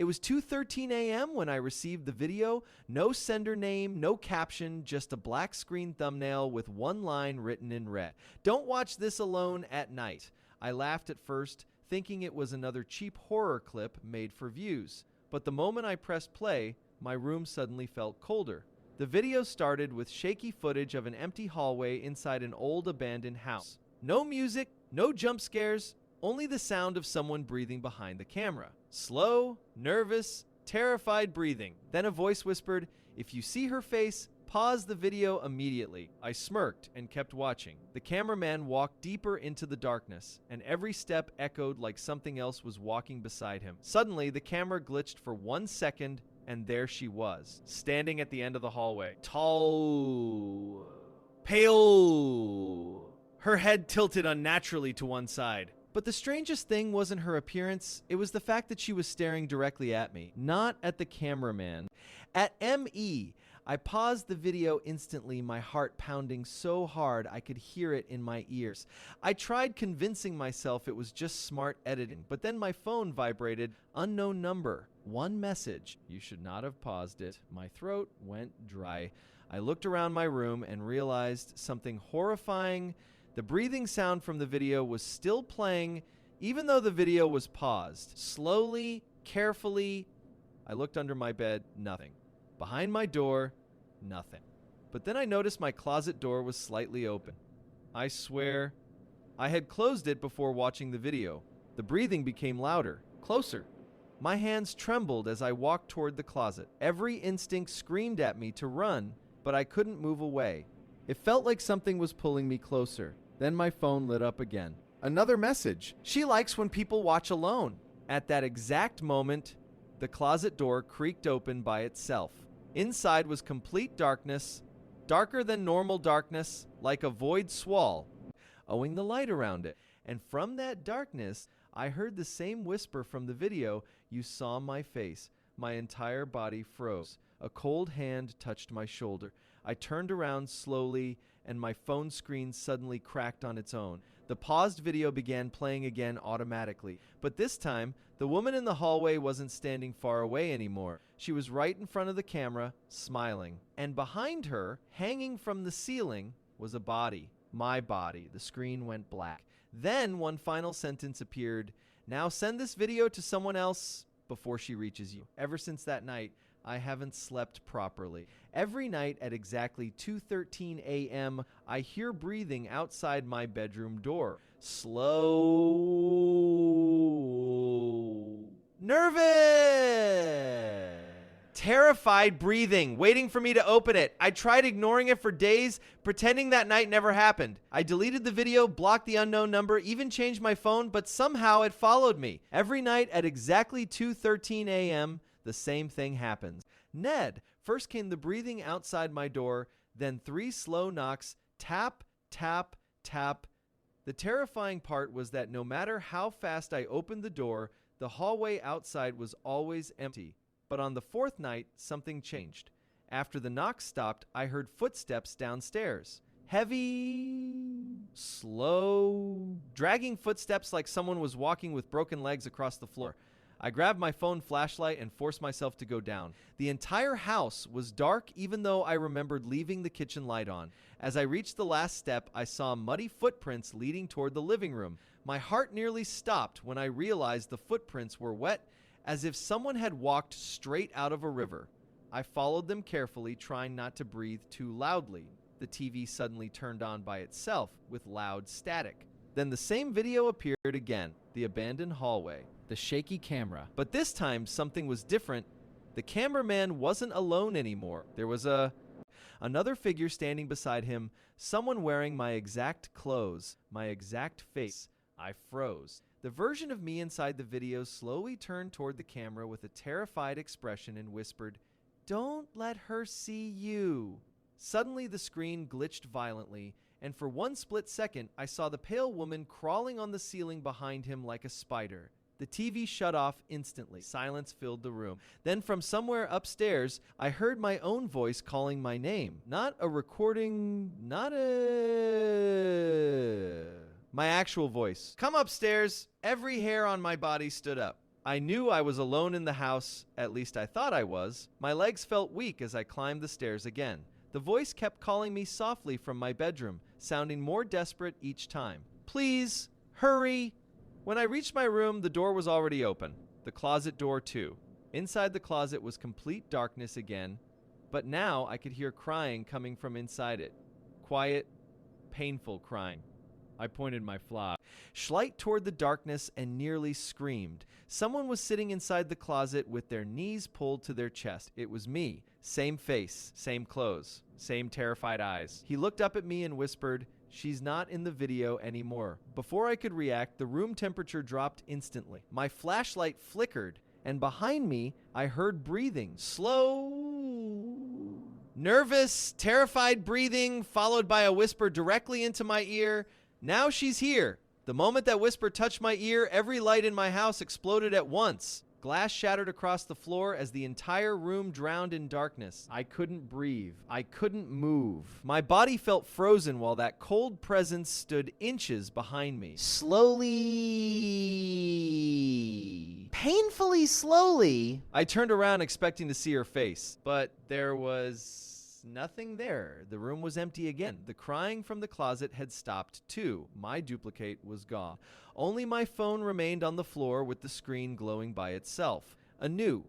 It was 2:13 a.m. when I received the video. No sender name, no caption, just a black screen thumbnail with one line written in red. Don't watch this alone at night. I laughed at first, thinking it was another cheap horror clip made for views. But the moment I pressed play, my room suddenly felt colder. The video started with shaky footage of an empty hallway inside an old abandoned house. No music, no jump scares, only the sound of someone breathing behind the camera. Slow, nervous, terrified breathing. Then a voice whispered, "If you see her face, pause the video immediately." I smirked and kept watching. The cameraman walked deeper into the darkness, and every step echoed like something else was walking beside him. Suddenly, the camera glitched for 1 second, and there she was, standing at the end of the hallway. Tall, pale, her head tilted unnaturally to one side. But the strangest thing wasn't her appearance, it was the fact that she was staring directly at me, not at the cameraman. At ME, I paused the video instantly, my heart pounding so hard I could hear it in my ears. I tried convincing myself it was just smart editing, but then my phone vibrated. Unknown number. One message. You should not have paused it. My throat went dry. I looked around my room and realized something horrifying. The breathing sound from the video was still playing, even though the video was paused. Slowly, carefully, I looked under my bed. Nothing. Behind my door, nothing. But then I noticed my closet door was slightly open. I swear, I had closed it before watching the video. The breathing became louder, closer. My hands trembled as I walked toward the closet. Every instinct screamed at me to run, but I couldn't move away. It felt like something was pulling me closer. Then my phone lit up again. Another message. She likes when people watch alone. At that exact moment, the closet door creaked open by itself. Inside was complete darkness, darker than normal darkness, like a void swall, owing the light around it. And from that darkness, I heard the same whisper from the video. You saw my face. My entire body froze. A cold hand touched my shoulder. I turned around slowly, and my phone screen suddenly cracked on its own. The paused video began playing again automatically. But this time, the woman in the hallway wasn't standing far away anymore. She was right in front of the camera, smiling. And behind her, hanging from the ceiling, was a body. My body. The screen went black. Then one final sentence appeared. Now send this video to someone else before she reaches you. Ever since that night, I haven't slept properly. Every night at exactly 2:13 a.m., I hear breathing outside my bedroom door. Slow. Nervous. Terrified breathing, waiting for me to open it. I tried ignoring it for days, pretending that night never happened. I deleted the video, blocked the unknown number, even changed my phone, but somehow it followed me. Every night at exactly 2:13 a.m., the same thing happens. Ned, first came the breathing outside my door, then 3 slow knocks, tap, tap, tap. The terrifying part was that no matter how fast I opened the door, the hallway outside was always empty. But on the 4th night, something changed. After the knocks stopped, I heard footsteps downstairs. Heavy, slow, dragging footsteps like someone was walking with broken legs across the floor. I grabbed my phone flashlight and forced myself to go down. The entire house was dark, even though I remembered leaving the kitchen light on. As I reached the last step, I saw muddy footprints leading toward the living room. My heart nearly stopped when I realized the footprints were wet, as if someone had walked straight out of a river. I followed them carefully, trying not to breathe too loudly. The TV suddenly turned on by itself with loud static. Then the same video appeared again, the abandoned hallway, the shaky camera. But this time, something was different. The cameraman wasn't alone anymore. There was another figure standing beside him, someone wearing my exact clothes, my exact face. I froze. The version of me inside the video slowly turned toward the camera with a terrified expression and whispered, "Don't let her see you." Suddenly, the screen glitched violently, and for one split second, I saw the pale woman crawling on the ceiling behind him like a spider. The TV shut off instantly. Silence filled the room. Then from somewhere upstairs, I heard my own voice calling my name. Not a recording, my actual voice. "Come upstairs." Every hair on my body stood up. I knew I was alone in the house, at least I thought I was. My legs felt weak as I climbed the stairs again. The voice kept calling me softly from my bedroom, sounding more desperate each time. Please, hurry. When I reached my room, the door was already open. The closet door too. Inside the closet was complete darkness again, but now I could hear crying coming from inside it. Quiet, painful crying. I pointed my flashlight toward the darkness and nearly screamed. Someone was sitting inside the closet with their knees pulled to their chest. It was me. Same face, same clothes, same terrified eyes. He looked up at me and whispered, "She's not in the video anymore." Before I could react, the room temperature dropped instantly. My flashlight flickered, and behind me, I heard breathing. Slow, nervous, terrified breathing, followed by a whisper directly into my ear. Now she's here. The moment that whisper touched my ear, every light in my house exploded at once. Glass shattered across the floor as the entire room drowned in darkness. I couldn't breathe. I couldn't move. My body felt frozen while that cold presence stood inches behind me. Slowly, painfully slowly, I turned around expecting to see her face, but there was nothing there. The room was empty again. The crying from the closet had stopped too. My duplicate was gone. Only my phone remained on the floor with the screen glowing by itself. A new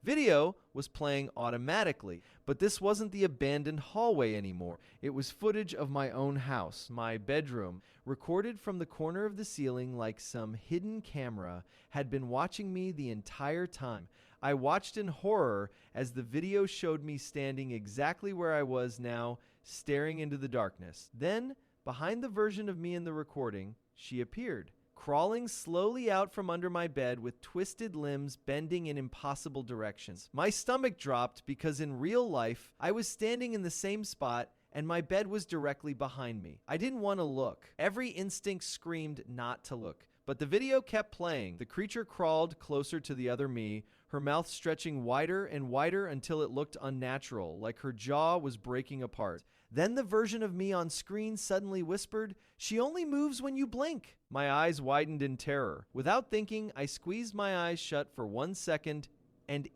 video was playing automatically, but this wasn't the abandoned hallway anymore. It was footage of my own house, my bedroom, recorded from the corner of the ceiling like some hidden camera had been watching me the entire time. I watched in horror as the video showed me standing exactly where I was now, staring into the darkness. Then, behind the version of me in the recording, she appeared, crawling slowly out from under my bed with twisted limbs bending in impossible directions. My stomach dropped because in real life, I was standing in the same spot and my bed was directly behind me. I didn't want to look. Every instinct screamed not to look. But the video kept playing. The creature crawled closer to the other me, her mouth stretching wider and wider until it looked unnatural, like her jaw was breaking apart. Then the version of me on screen suddenly whispered, "She only moves when you blink." My eyes widened in terror. Without thinking, I squeezed my eyes shut for 1 second and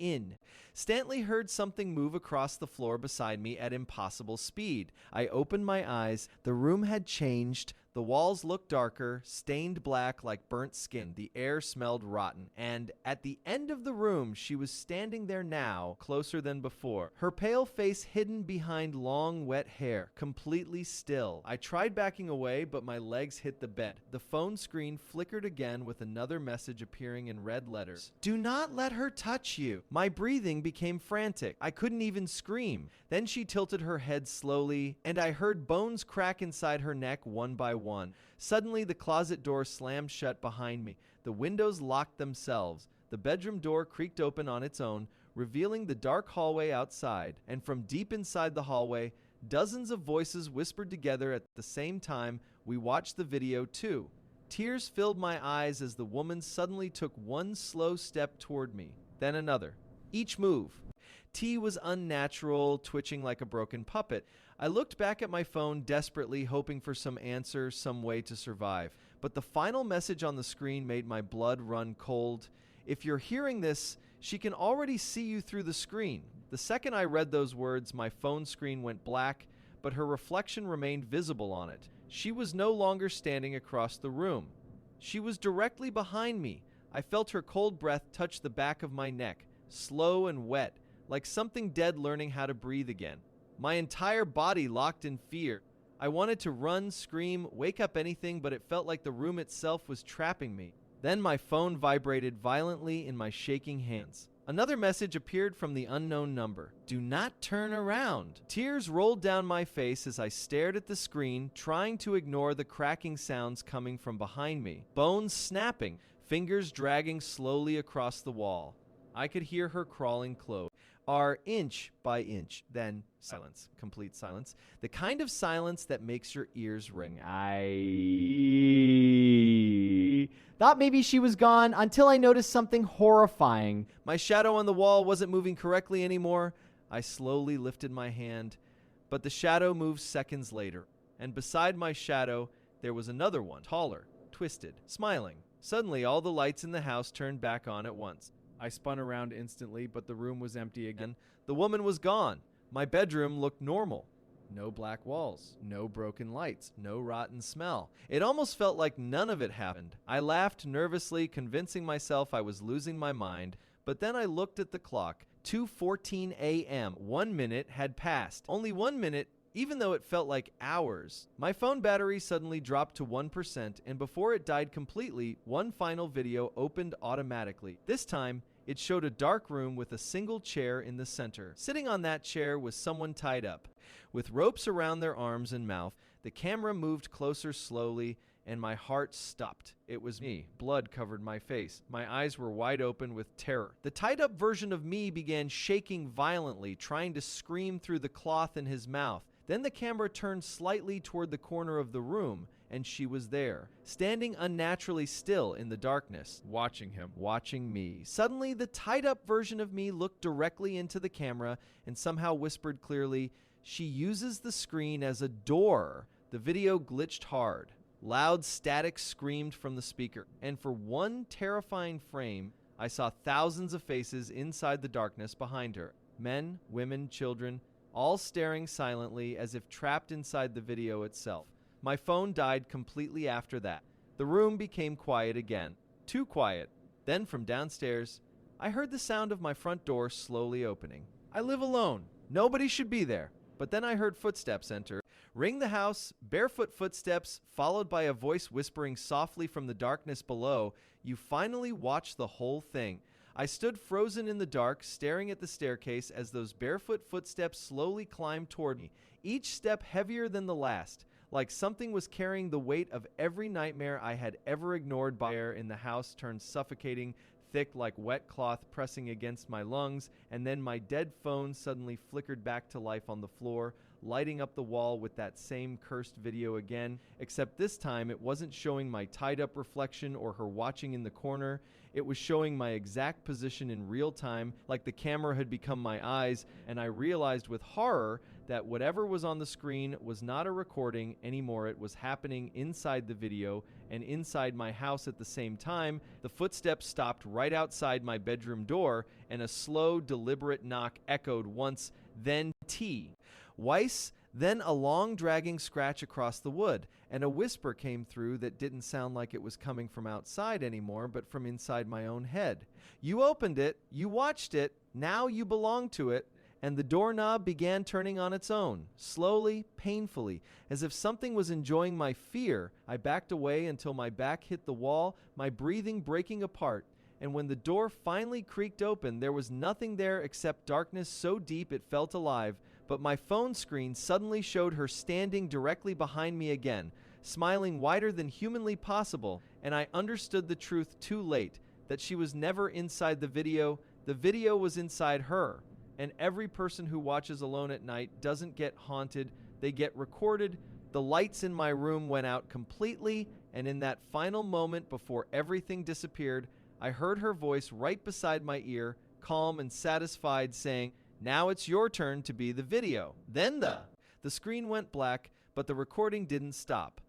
Stanley heard something move across the floor beside me at impossible speed. I opened my eyes. The room had changed. The walls looked darker, stained black like burnt skin. The air smelled rotten. And at the end of the room, she was standing there now, closer than before. Her pale face hidden behind long, wet hair, completely still. I tried backing away, but my legs hit the bed. The phone screen flickered again with another message appearing in red letters. "Do not let her touch you." My breathing became frantic. I couldn't even scream. Then she tilted her head slowly, and I heard bones crack inside her neck one by one. Suddenly, the closet door slammed shut behind me. The windows locked themselves. The bedroom door creaked open on its own, revealing the dark hallway outside. And from deep inside the hallway, dozens of voices whispered together at the same time. We watched the video too. Tears filled my eyes as the woman suddenly took one slow step toward me, then another. Each move. T was unnatural, twitching like a broken puppet. I looked back at my phone desperately, hoping for some answer, some way to survive. But the final message on the screen made my blood run cold. "If you're hearing this, she can already see you through the screen." The second I read those words, my phone screen went black, but her reflection remained visible on it. She was no longer standing across the room. She was directly behind me. I felt her cold breath touch the back of my neck, slow and wet, like something dead learning how to breathe again. My entire body locked in fear. I wanted to run, scream, wake up anything, but it felt like the room itself was trapping me. Then my phone vibrated violently in my shaking hands. Another message appeared from the unknown number. "Do not turn around." Tears rolled down my face as I stared at the screen, trying to ignore the cracking sounds coming from behind me. Bones snapping, fingers dragging slowly across the wall. I could hear her crawling close. Inch by inch. Then silence. Complete silence. The kind of silence that makes your ears ring. I thought maybe she was gone until I noticed something horrifying. My shadow on the wall wasn't moving correctly anymore. I slowly lifted my hand, but the shadow moved seconds later. And beside my shadow, there was another one, taller, twisted, smiling. Suddenly, all the lights in the house turned back on at once. I spun around instantly, but the room was empty again. The woman was gone. My bedroom looked normal. No black walls, no broken lights, no rotten smell. It almost felt like none of it happened. I laughed nervously, convincing myself I was losing my mind, but then I looked at the clock. 2:14 a.m. 1 minute had passed. Only 1 minute, even though it felt like hours. My phone battery suddenly dropped to 1%, and before it died completely, one final video opened automatically. This time, it showed a dark room with a single chair in the center. Sitting on that chair was someone tied up. With ropes around their arms and mouth, the camera moved closer slowly, and my heart stopped. It was me. Blood covered my face. My eyes were wide open with terror. The tied-up version of me began shaking violently, trying to scream through the cloth in his mouth. Then the camera turned slightly toward the corner of the room, and she was there, standing unnaturally still in the darkness, watching him, watching me. Suddenly, the tied-up version of me looked directly into the camera and somehow whispered clearly, "She uses the screen as a door." The video glitched hard. Loud static screamed from the speaker, and for one terrifying frame, I saw thousands of faces inside the darkness behind her. Men, women, children, all staring silently as if trapped inside the video itself. My phone died completely after that. The room became quiet again. Too quiet. Then from downstairs, I heard the sound of my front door slowly opening. I live alone. Nobody should be there. But then I heard footsteps enter. Ring the house, barefoot footsteps, followed by a voice whispering softly from the darkness below, "You finally watched the whole thing." I stood frozen in the dark, staring at the staircase as those barefoot footsteps slowly climbed toward me, each step heavier than the last, like something was carrying the weight of every nightmare I had ever ignored. By air in the house turned suffocating, thick like wet cloth pressing against my lungs, and then my dead phone suddenly flickered back to life on the floor, lighting up the wall with that same cursed video again, except this time it wasn't showing my tied-up reflection or her watching in the corner. It was showing my exact position in real time, like the camera had become my eyes, and I realized with horror that whatever was on the screen was not a recording anymore. It was happening inside the video and inside my house at the same time. The footsteps stopped right outside my bedroom door, and a slow, deliberate knock echoed once, then twice, then a long dragging scratch across the wood, and a whisper came through that didn't sound like it was coming from outside anymore, but from inside my own head. "You opened it, you watched it, now you belong to it." And the doorknob began turning on its own, slowly, painfully, as if something was enjoying my fear. I backed away until my back hit the wall, my breathing breaking apart. And when the door finally creaked open, there was nothing there except darkness so deep it felt alive. But my phone screen suddenly showed her standing directly behind me again, smiling wider than humanly possible, and I understood the truth too late, that she was never inside the video was inside her. And every person who watches alone at night doesn't get haunted, they get recorded. The lights in my room went out completely, and in that final moment before everything disappeared, I heard her voice right beside my ear, calm and satisfied, saying, "Now it's your turn to be the video." Then the screen went black, but the recording didn't stop.